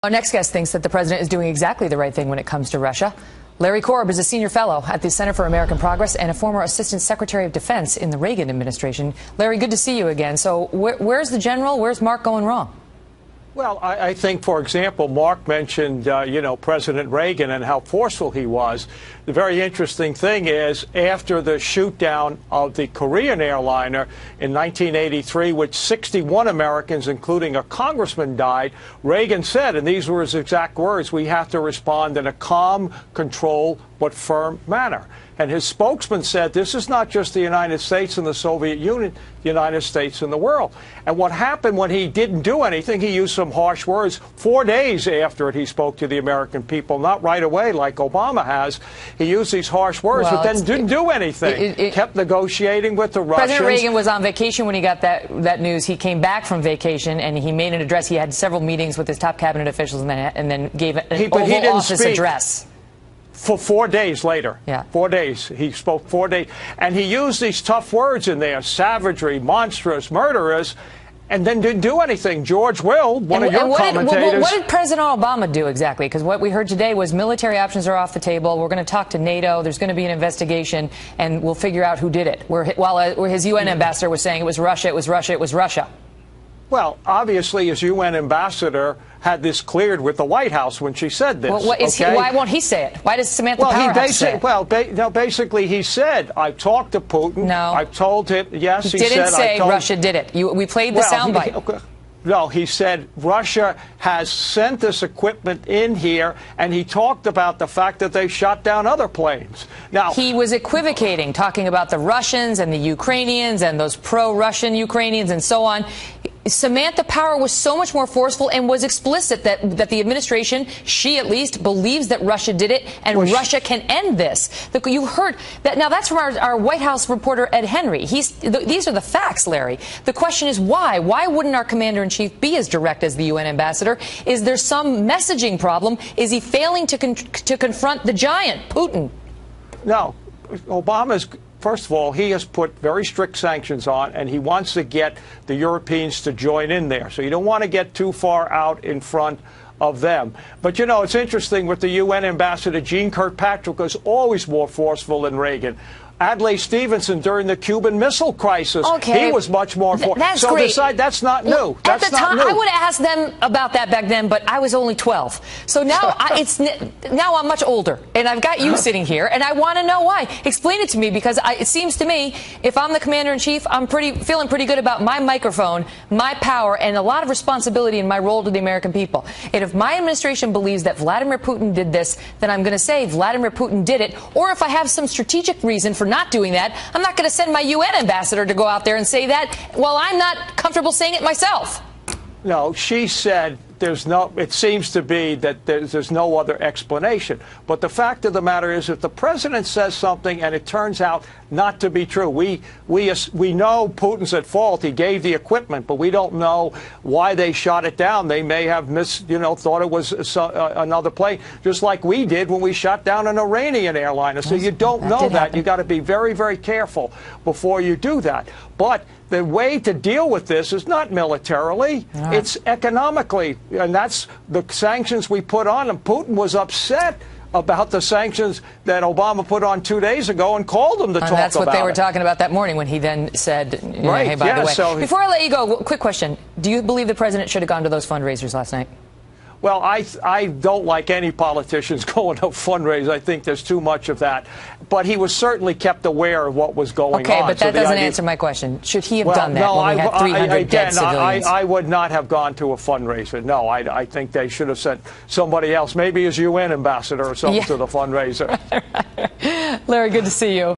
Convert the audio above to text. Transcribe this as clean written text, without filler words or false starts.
Our next guest thinks that the president is doing exactly the right thing when it comes to Russia. Larry Korb is a senior fellow at the Center for American Progress and a former assistant secretary of defense in the Reagan administration. Larry, good to see you again. So where's the general? Where's Mark going wrong? Well, I think, for example, Mark mentioned, President Reagan and how forceful he was. The very interesting thing is, after the shoot-down of the Korean airliner in 1983, which 61 Americans, including a congressman, died, Reagan said, and these were his exact words, "We have to respond in a calm, controlled, but firm manner." And his spokesman said, this is not just the United States and the Soviet Union, the United States and the world. And what happened when he didn't do anything, he used some harsh words. 4 days after it, he spoke to the American people, not right away like Obama has. He used these harsh words, but then didn't do anything. Kept negotiating with the Russians. President Reagan was on vacation when he got that news. He came back from vacation and he made an address. He had several meetings with his top cabinet officials and then gave an Oval Office address. For 4 days later. Yeah. 4 days. He spoke 4 days. And he used these tough words in there, savagery, monstrous, murderous, and then didn't do anything. George Will, one of your commentators. What did President Obama do exactly? Because what we heard today was military options are off the table. We're going to talk to NATO. There's going to be an investigation, and we'll figure out who did it. While his UN ambassador was saying it was Russia, it was Russia, it was Russia. Well, obviously, his UN ambassador had this cleared with the White House when she said this. Well, why won't he say it? Why does Samantha Power have to say it? Well, basically, he said, I've talked to Putin. No. I've told him, yes, he said. He didn't say Russia did it. We played the soundbite. No, he said Russia has sent this equipment in here, and he talked about the fact that they shot down other planes. Now, he was equivocating, talking about the Russians and the Ukrainians and those pro-Russian Ukrainians and so on. Samantha Power was so much more forceful and was explicit that the administration, she at least, believes that Russia did it and Russia can end this. You heard that. Now, that's from our White House reporter, Ed Henry. These are the facts, Larry. The question is why? Why wouldn't our commander-in-chief be as direct as the UN ambassador? Is there some messaging problem? Is he failing to confront the giant, Putin? No. Obama's... First of all, he has put very strict sanctions on, and he wants to get the Europeans to join in there. So you don't want to get too far out in front of them. But, it's interesting with the UN ambassador, Jeane Kirkpatrick, was always more forceful than Reagan. Adlai Stevenson during the Cuban Missile Crisis, he was much more forceful. That's so great. That's not new. At the time, I would have asked them about that back then, but I was only 12. So now now I'm much older, and I've got you sitting here, and I want to know why. Explain it to me, because it seems to me, if I'm the commander-in-chief, I'm feeling pretty good about my microphone, my power, and a lot of responsibility in my role to the American people. And if my administration believes that Vladimir Putin did this, then I'm going to say Vladimir Putin did it. Or if I have some strategic reason for not doing that, I'm not going to send my UN ambassador to go out there and say that while I'm not comfortable saying it myself. No, she said it seems to be that there's no other explanation. But the fact of the matter is, if the president says something and it turns out not to be true, we know Putin's at fault. He gave the equipment, but we don't know why they shot it down. They may have thought it was another plane, just like we did when we shot down an Iranian airliner. So you don't know that. You got to be very, very careful before you do that. But the way to deal with this is not militarily, it's economically. And that's the sanctions we put on him. Putin was upset about the sanctions that Obama put on 2 days ago and called him to talk about it. That's what they were talking about that morning when he then said, hey, by the way. So before I let you go, quick question. Do you believe the president should have gone to those fundraisers last night? Well, I don't like any politicians going to fundraise. I think there's too much of that. But he was certainly kept aware of what was going on. Okay, but that doesn't answer my question. Should he have done that when we had 300 dead civilians? I would not have gone to a fundraiser. No, I think they should have sent somebody else, maybe his UN ambassador or something, to the fundraiser. Larry, good to see you.